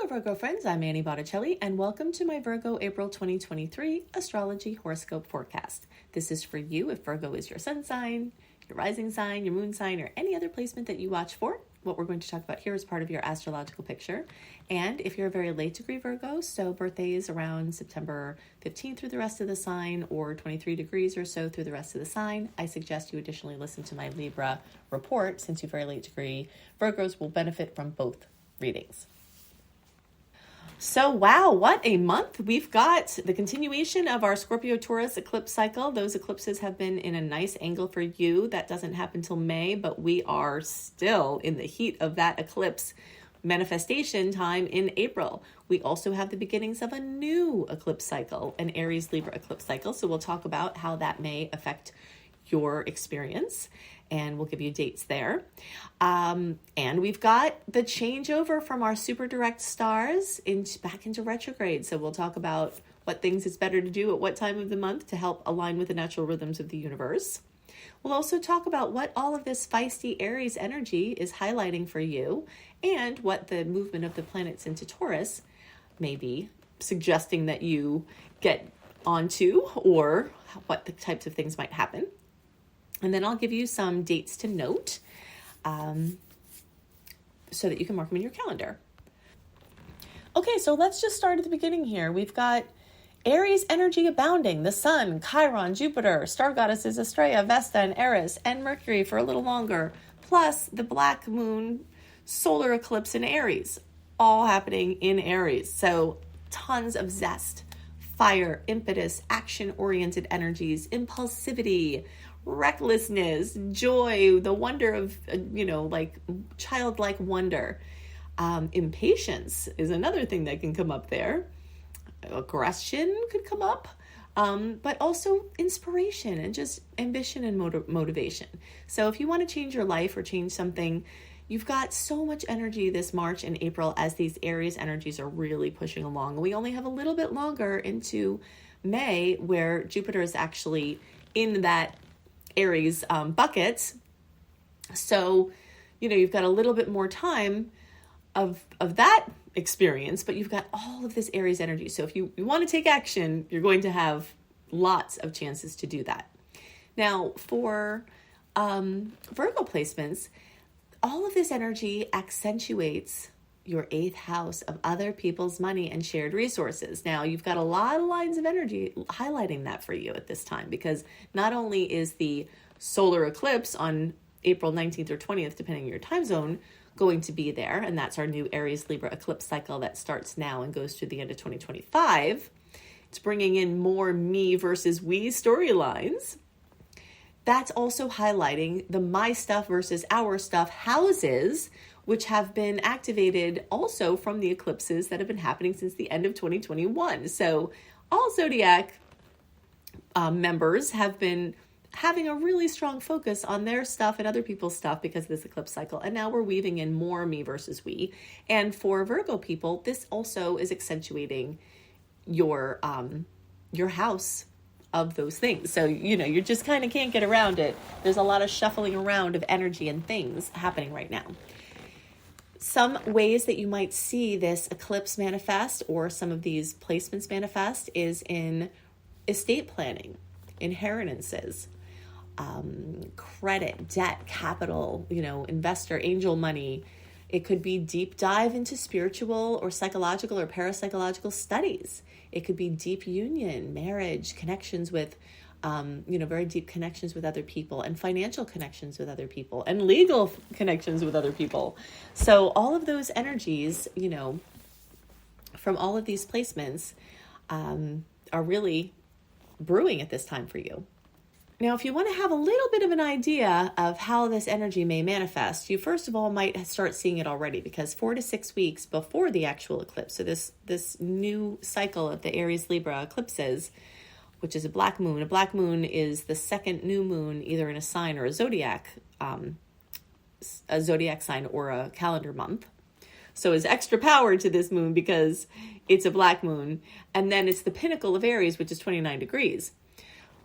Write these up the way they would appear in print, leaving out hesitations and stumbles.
Virgo friends, I'm Annie Botticelli, and welcome to my Virgo April 2023 Astrology Horoscope Forecast. This is for you if Virgo is your sun sign, your rising sign, your moon sign, or any other placement that you watch for. What we're going to talk about here is part of your astrological picture. And if you're a very late degree Virgo, so birthday is around September 15th through the rest of the sign, or 23 degrees or so through the rest of the sign, I suggest you additionally listen to my Libra report. Since you're very late degree, Virgos will benefit from both readings. So wow, what a month. We've got the continuation of our Scorpio-Taurus eclipse cycle. Those eclipses have been in a nice angle for you. That doesn't happen till May, but we are still in the heat of that eclipse manifestation time in April. We also have the beginnings of a new eclipse cycle, an Aries-Libra eclipse cycle. So we'll talk about how that may affect your experience, and we'll give you dates there. And we've got the changeover from our super direct stars back into retrograde. So we'll talk about what things it's better to do at what time of the month to help align with the natural rhythms of the universe. We'll also talk about what all of this feisty Aries energy is highlighting for you and what the movement of the planets into Taurus may be suggesting that you get onto, or what the types of things might happen. And then I'll give you some dates to note so that you can mark them in your calendar. Okay, so let's just start at the beginning here. We've got Aries energy abounding, the Sun, Chiron, Jupiter, star goddesses Astraea, Vesta, and Eris, and Mercury for a little longer, plus the black moon solar eclipse in Aries, all happening in Aries. So tons of zest, fire, impetus, action-oriented energies, impulsivity, recklessness, joy, the wonder of, like childlike wonder. Impatience is another thing that can come up there. Aggression could come up, but also inspiration and just ambition and motivation. So if you want to change your life or change something, you've got so much energy this March and April as these Aries energies are really pushing along. We only have a little bit longer into May where Jupiter is actually in that Aries bucket. So, you've got a little bit more time of that experience, but you've got all of this Aries energy. So if you want to take action, you're going to have lots of chances to do that. Now, for Virgo placements, all of this energy accentuates your 8th house of other people's money and shared resources. Now, you've got a lot of lines of energy highlighting that for you at this time, because not only is the solar eclipse on April 19th or 20th, depending on your time zone, going to be there, and that's our new Aries-Libra eclipse cycle that starts now and goes to the end of 2025. It's bringing in more me versus we storylines. That's also highlighting the my stuff versus our stuff houses, which have been activated also from the eclipses that have been happening since the end of 2021. So all Zodiac members have been having a really strong focus on their stuff and other people's stuff because of this eclipse cycle. And now we're weaving in more me versus we. And for Virgo people, this also is accentuating your house of those things. So, you just kind of can't get around it. There's a lot of shuffling around of energy and things happening right now. Some ways that you might see this eclipse manifest or some of these placements manifest is in estate planning, inheritances, credit, debt, capital, investor, angel money. It could be deep dive into spiritual or psychological or parapsychological studies. It could be deep union, marriage, connections with very deep connections with other people, and financial connections with other people, and legal connections with other people. So all of those energies, from all of these placements are really brewing at this time for you. Now, if you want to have a little bit of an idea of how this energy may manifest, you first of all might start seeing it already, because 4 to 6 weeks before the actual eclipse, so this new cycle of the Aries-Libra eclipses, which is a black moon. A black moon is the second new moon, either in a sign or a zodiac sign or a calendar month. So it's extra power to this moon because it's a black moon. And then it's the pinnacle of Aries, which is 29 degrees.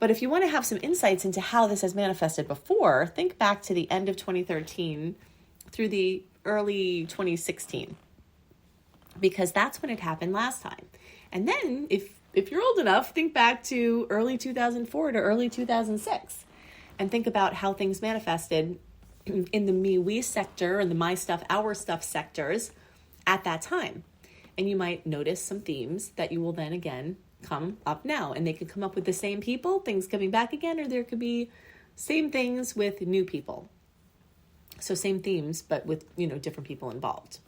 But if you want to have some insights into how this has manifested before, think back to the end of 2013 through the early 2016. because that's when it happened last time. And then if you're old enough, think back to early 2004 to early 2006 and think about how things manifested in the me, we sector and the my stuff, our stuff sectors at that time. And you might notice some themes that you will then again come up now. And they could come up with the same people, things coming back again, or there could be same things with new people. So same themes, but with, different people involved.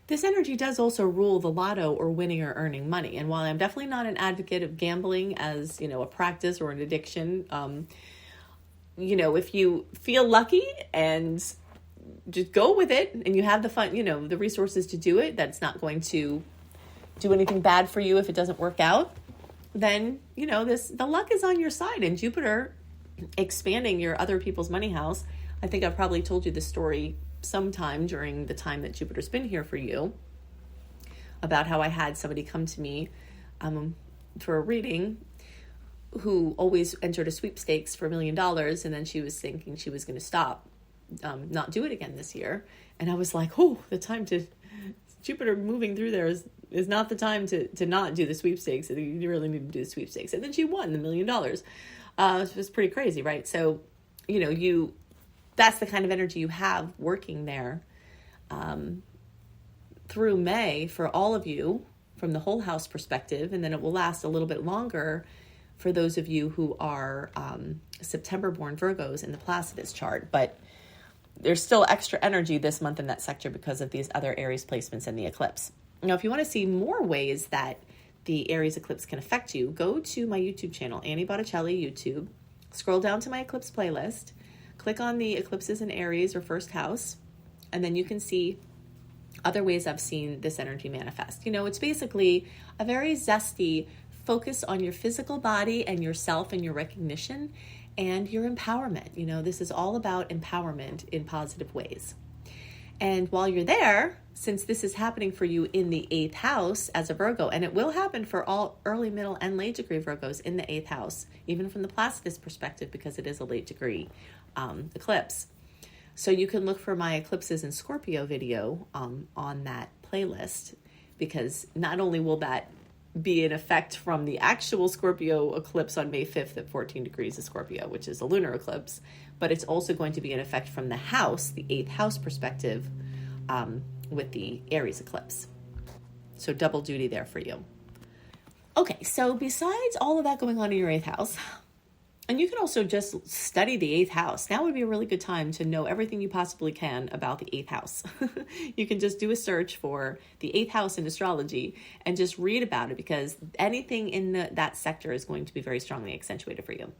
This energy does also rule the lotto or winning or earning money. And while I'm definitely not an advocate of gambling as, a practice or an addiction, if you feel lucky and just go with it and you have the fun, the resources to do it, that's not going to do anything bad for you if it doesn't work out, then, the luck is on your side. And Jupiter expanding your other people's money house, I think I've probably told you this story sometime during the time that Jupiter's been here for you about how I had somebody come to me for a reading who always entered a sweepstakes for $1 million. And then she was thinking she was going to stop, not do it again this year. And I was like, Jupiter moving through there is not the time to not do the sweepstakes. You really need to do the sweepstakes. And then she won the $1 million. It was pretty crazy, right? So, that's the kind of energy you have working there through May for all of you from the whole house perspective. And then it will last a little bit longer for those of you who are September born Virgos in the Placidus chart. But there's still extra energy this month in that sector because of these other Aries placements and the eclipse. Now, if you want to see more ways that the Aries eclipse can affect you, go to my YouTube channel, Annie Botticelli YouTube. Scroll down to my eclipse playlist. Click on the eclipses in Aries or first house, and then you can see other ways I've seen this energy manifest. It's basically a very zesty focus on your physical body and yourself and your recognition and your empowerment. This is all about empowerment in positive ways. And while you're there, since this is happening for you in the 8th house as a Virgo, and it will happen for all early, middle, and late degree Virgos in the 8th house, even from the Placidus perspective, because it is a late degree eclipse. So you can look for my eclipses in Scorpio video on that playlist, because not only will that be an effect from the actual Scorpio eclipse on May 5th at 14 degrees of Scorpio, which is a lunar eclipse, but it's also going to be an effect from the house, the 8th house perspective, with the Aries eclipse. So double duty there for you. Okay, so besides all of that going on in your 8th house, and you can also just study the 8th house. Now would be a really good time to know everything you possibly can about the 8th house. You can just do a search for the 8th house in astrology and just read about it, because anything in that sector is going to be very strongly accentuated for you.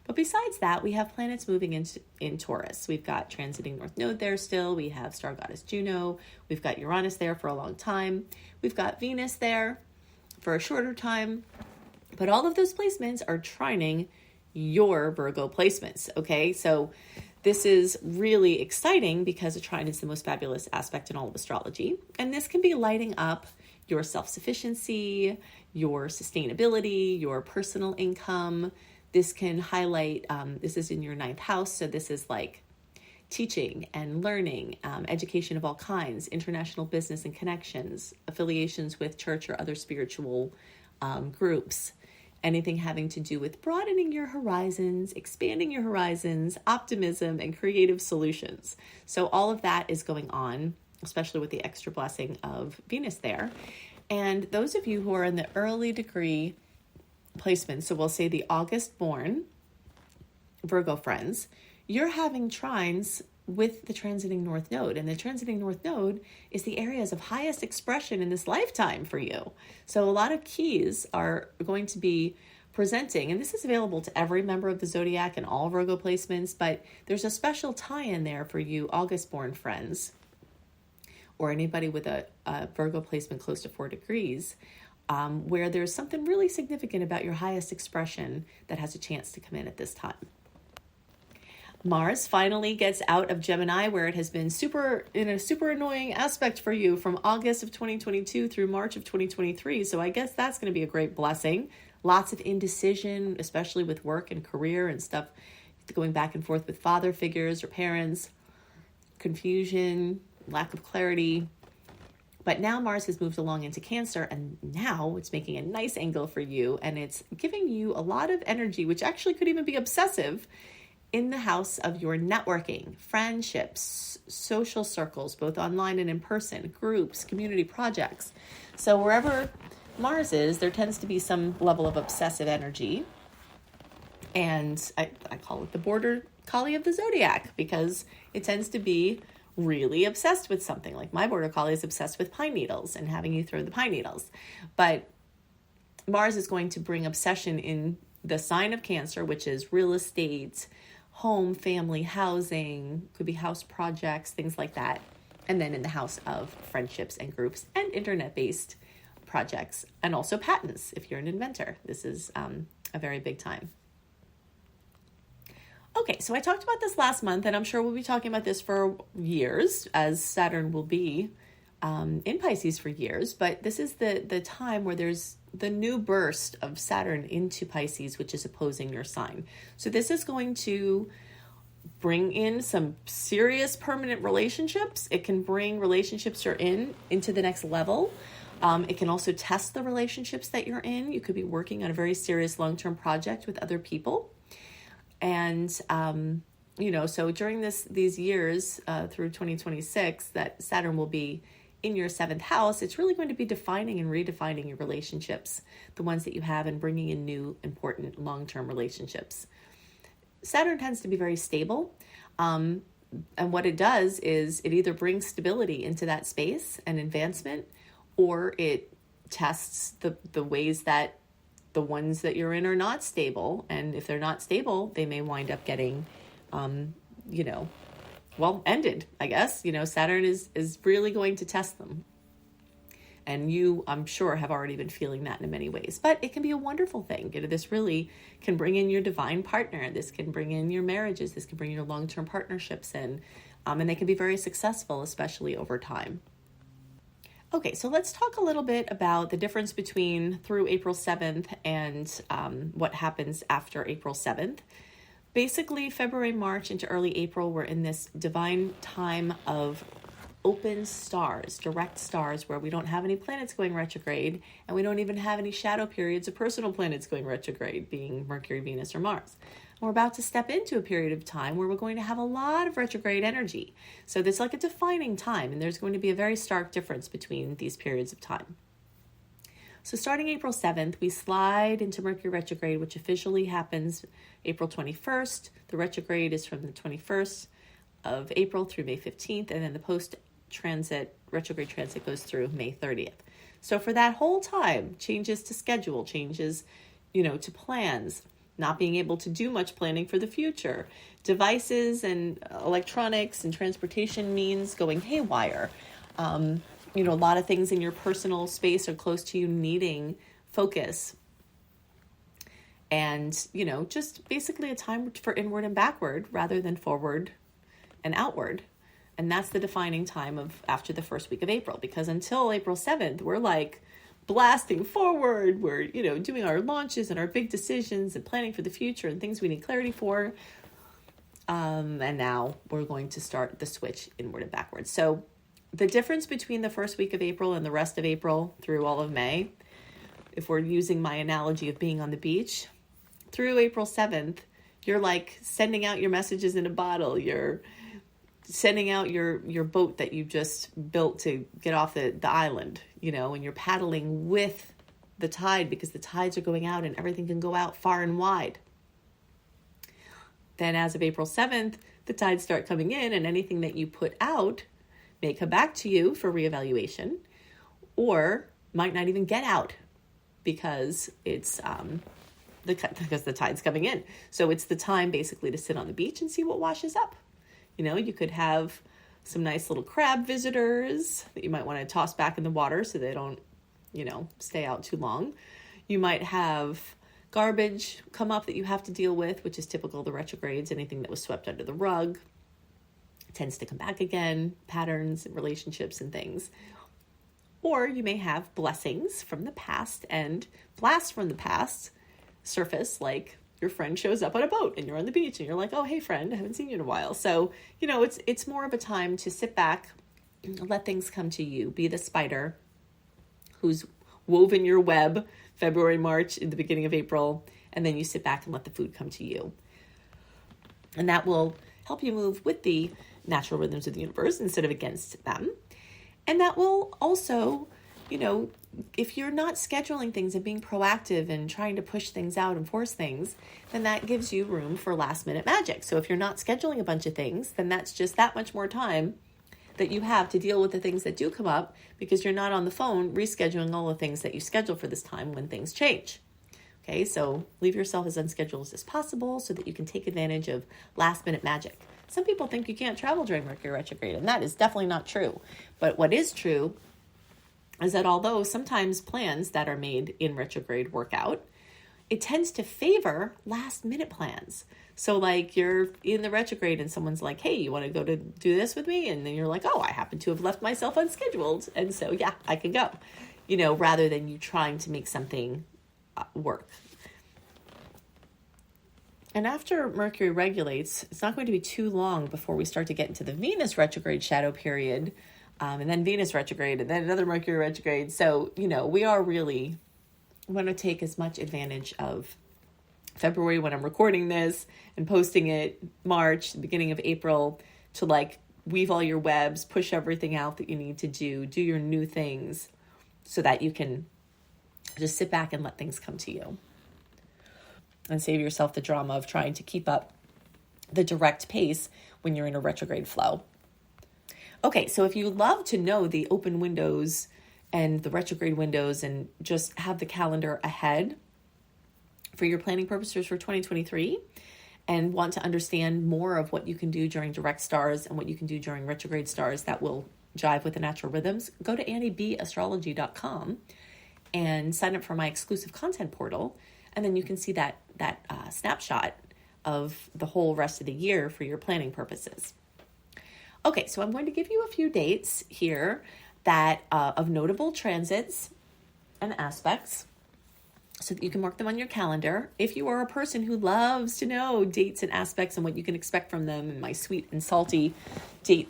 But besides that, we have planets moving in Taurus. We've got transiting North Node there still. We have star goddess Juno. We've got Uranus there for a long time. We've got Venus there for a shorter time. But all of those placements are trining your Virgo placements, okay? So this is really exciting because a trine is the most fabulous aspect in all of astrology. And this can be lighting up your self-sufficiency, your sustainability, your personal income. This can highlight, this is in your 9th house, so this is like teaching and learning, education of all kinds, international business and connections, affiliations with church or other spiritual groups, anything having to do with broadening your horizons, expanding your horizons, optimism, and creative solutions. So all of that is going on, especially with the extra blessing of Venus there. And those of you who are in the early degree placement, so we'll say the August born Virgo friends, you're having trines with the transiting North Node. And the transiting North Node is the areas of highest expression in this lifetime for you. So a lot of keys are going to be presenting, and this is available to every member of the zodiac and all Virgo placements, but there's a special tie-in there for you August born friends, or anybody with a Virgo placement close to 4 degrees, where there's something really significant about your highest expression that has a chance to come in at this time. Mars finally gets out of Gemini, where it has been in a super annoying aspect for you from August of 2022 through March of 2023. So I guess that's going to be a great blessing. Lots of indecision, especially with work and career and stuff, going back and forth with father figures or parents, confusion, lack of clarity, But now Mars has moved along into Cancer, and now it's making a nice angle for you, and it's giving you a lot of energy, which actually could even be obsessive, in the house of your networking, friendships, social circles, both online and in person, groups, community projects. So wherever Mars is, there tends to be some level of obsessive energy. And I call it the border collie of the zodiac, because it tends to be really obsessed with something. Like my border collie is obsessed with pine needles and having you throw the pine needles. But Mars is going to bring obsession in the sign of Cancer, which is real estate, home, family, housing, could be house projects, things like that. And then in the house of friendships and groups and internet-based projects, and also patents if you're an inventor. This is a very big time. Okay, so I talked about this last month, and I'm sure we'll be talking about this for years, as Saturn will be in Pisces for years. But this is the time where there's the new burst of Saturn into Pisces, which is opposing your sign. So this is going to bring in some serious permanent relationships. It can bring relationships you're in into the next level. It can also test the relationships that you're in. You could be working on a very serious long-term project with other people. And, so during these years through 2026 that Saturn will be in your 7th house, it's really going to be defining and redefining your relationships, the ones that you have, and bringing in new, important, long-term relationships. Saturn tends to be very stable. And what it does is it either brings stability into that space and advancement, or it tests the ways that the ones that you're in are not stable. And if they're not stable, they may wind up getting, ended, I guess. Saturn is really going to test them. And you, I'm sure, have already been feeling that in many ways. But it can be a wonderful thing. This really can bring in your divine partner. This can bring in your marriages. This can bring your long-term partnerships in. And they can be very successful, especially over time. Okay, so let's talk a little bit about the difference between through April 7th and what happens after April 7th. Basically, February, March into early April, we're in this divine time of open stars, direct stars, where we don't have any planets going retrograde, and we don't even have any shadow periods of personal planets going retrograde, being Mercury, Venus, or Mars. We're about to step into a period of time where we're going to have a lot of retrograde energy. So it's like a defining time, and there's going to be a very stark difference between these periods of time. So starting April 7th, we slide into Mercury retrograde, which officially happens April 21st. The retrograde is from the 21st of April through May 15th, and then the post-transit, retrograde transit goes through May 30th. So for that whole time, changes to schedule, changes, to plans, not being able to do much planning for the future, devices and electronics and transportation means going haywire. A lot of things in your personal space are close to you needing focus. And, just basically a time for inward and backward rather than forward and outward. And that's the defining time of after the first week of April, because until April 7th, we're like blasting forward. We're, doing our launches and our big decisions and planning for the future and things we need clarity for. And now we're going to start the switch inward and backwards. So the difference between the first week of April and the rest of April through all of May, if we're using my analogy of being on the beach, through April 7th, you're like sending out your messages in a bottle. You're sending out your boat that you just built to get off the island, and you're paddling with the tide because the tides are going out and everything can go out far and wide. Then as of April 7th, the tides start coming in, and anything that you put out may come back to you for reevaluation, or might not even get out because it's because the tide's coming in. So it's the time basically to sit on the beach and see what washes up. You could have some nice little crab visitors that you might want to toss back in the water so they don't, stay out too long. You might have garbage come up that you have to deal with, which is typical of the retrogrades. Anything that was swept under the rug tends to come back again, patterns, relationships, and things. Or you may have blessings from the past and blasts from the past surface, like your friend shows up on a boat and you're on the beach and you're like, oh, hey friend, I haven't seen you in a while. So, it's more of a time to sit back let things come to you. Be the spider who's woven your web February, March, in the beginning of April, and then you sit back and let the food come to you. And that will help you move with the natural rhythms of the universe instead of against them. And that will also, if you're not scheduling things and being proactive and trying to push things out and force things, then that gives you room for last minute magic. So if you're not scheduling a bunch of things, then that's just that much more time that you have to deal with the things that do come up, because you're not on the phone rescheduling all the things that you schedule for this time when things change. Okay, so leave yourself as unscheduled as possible so that you can take advantage of last minute magic. Some people think you can't travel during Mercury retrograde, and that is definitely not true. But what is true is that although sometimes plans that are made in retrograde work out, it tends to favor last minute plans. So like you're in the retrograde and someone's like, hey, you want to go to do this with me? And then you're like, oh, I happen to have left myself unscheduled. And so, yeah, I can go, rather than you trying to make something work. And after Mercury regulates, it's not going to be too long before we start to get into the Venus retrograde shadow period, and then Venus retrograde, and then another Mercury retrograde. So, we are really want to take as much advantage of February when I'm recording this and posting it, March, the beginning of April, to weave all your webs, push everything out that you need to do your new things so that you can just sit back and let things come to you. And save yourself the drama of trying to keep up the direct pace when you're in a retrograde flow. Okay, so if you love to know the open windows and the retrograde windows and just have the calendar ahead for your planning purposes for 2023 and want to understand more of what you can do during direct stars and what you can do during retrograde stars that will jive with the natural rhythms, go to AnnieBAstrology.com and sign up for my exclusive content portal. And then you can see that snapshot of the whole rest of the year for your planning purposes. Okay, so I'm going to give you a few dates here that of notable transits and aspects so that you can mark them on your calendar. If you are a person who loves to know dates and aspects and what you can expect from them in my sweet and salty date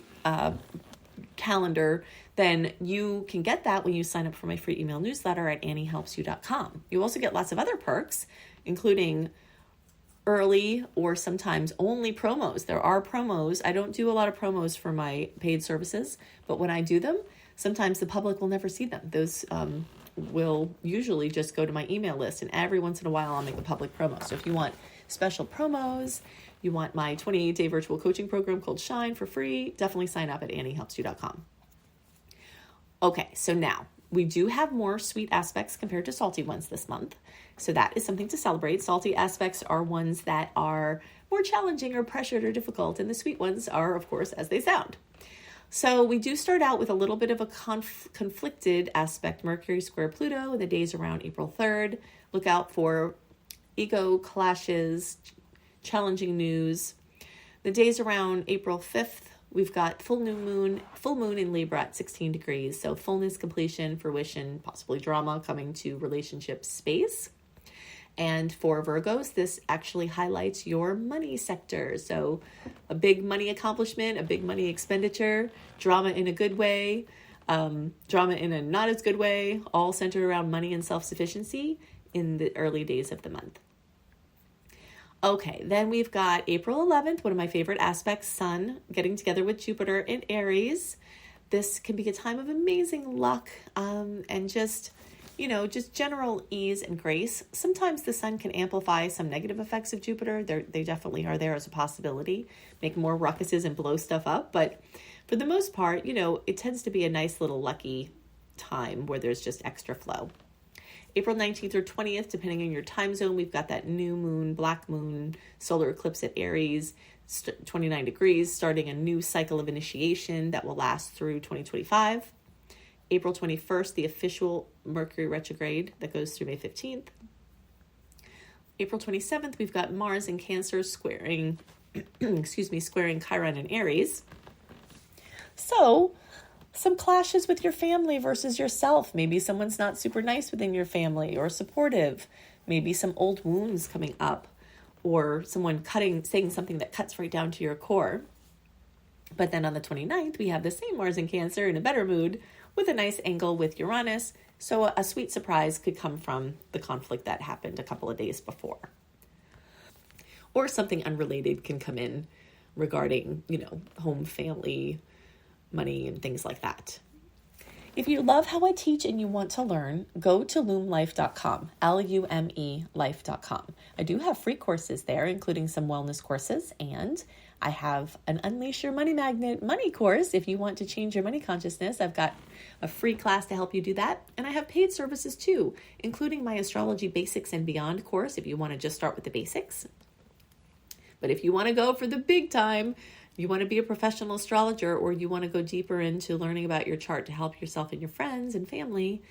calendar, then you can get that when you sign up for my free email newsletter at anniehelpsyou.com. You also get lots of other perks, including early or sometimes only promos. There are promos. I don't do a lot of promos for my paid services, but when I do them, sometimes the public will never see them. Those will usually just go to my email list, and every once in a while I'll make a public promo. So if you want special promos, you want my 28-day virtual coaching program called Shine for free, definitely sign up at anniehelpsyou.com. Okay, so now we do have more sweet aspects compared to salty ones this month. So that is something to celebrate. Salty aspects are ones that are more challenging or pressured or difficult, and the sweet ones are, of course, as they sound. So we do start out with a little bit of a conflicted aspect, Mercury square Pluto, in the days around April 3rd. Look out for ego clashes, challenging news. The days around April 5th, we've got full moon in Libra at 16 degrees. So fullness, completion, fruition, possibly drama coming to relationship space. And for Virgos, this actually highlights your money sector. So a big money accomplishment, a big money expenditure, drama in a good way, drama in a not as good way, all centered around money and self-sufficiency in the early days of the month. Okay, then we've got April 11th, one of my favorite aspects, Sun getting together with Jupiter in Aries. This can be a time of amazing luck and just general ease and grace. Sometimes the Sun can amplify some negative effects of Jupiter. They definitely are there as a possibility, make more ruckuses and blow stuff up. But for the most part, it tends to be a nice little lucky time where there's just extra flow. April 19th or 20th, depending on your time zone, we've got that new moon, black moon, solar eclipse at Aries, 29 degrees, starting a new cycle of initiation that will last through 2025. April 21st, the official Mercury retrograde that goes through May 15th. April 27th, we've got Mars in Cancer squaring Chiron in Aries. So, some clashes with your family versus yourself. Maybe someone's not super nice within your family or supportive. Maybe some old wounds coming up or someone saying something that cuts right down to your core. But then on the 29th, we have the same Mars in Cancer in a better mood with a nice angle with Uranus. So a sweet surprise could come from the conflict that happened a couple of days before. Or something unrelated can come in regarding, home, family, money, and things like that. If you love how I teach and you want to learn, go to lumelife.com, Lume life.com. I do have free courses there, including some wellness courses, and I have an Unleash Your Money Magnet money course. If you want to change your money consciousness, I've got a free class to help you do that. And I have paid services too, including my Astrology Basics and Beyond course if you want to just start with the basics. But if you want to go for the big time, you want to be a professional astrologer, or you want to go deeper into learning about your chart to help yourself and your friends and family,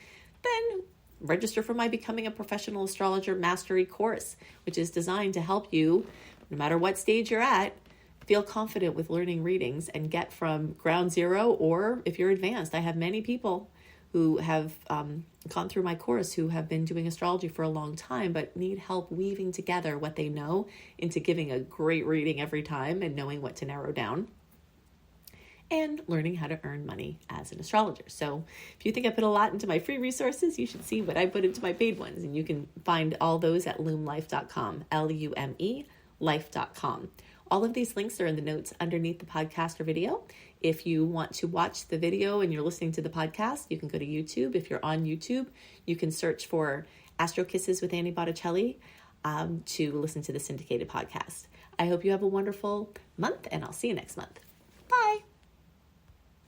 then register for my Becoming a Professional Astrologer Mastery Course, which is designed to help you, no matter what stage you're at, feel confident with learning readings and get from ground zero, or if you're advanced. I have many people who have gone through my course who have been doing astrology for a long time, but need help weaving together what they know into giving a great reading every time and knowing what to narrow down and learning how to earn money as an astrologer. So if you think I put a lot into my free resources, you should see what I put into my paid ones. And you can find all those at lumelife.com, Lume life.com. All of these links are in the notes underneath the podcast or video. If you want to watch the video and you're listening to the podcast, you can go to YouTube. If you're on YouTube, you can search for Astro Kisses with Annie Botticelli to listen to the syndicated podcast. I hope you have a wonderful month, and I'll see you next month.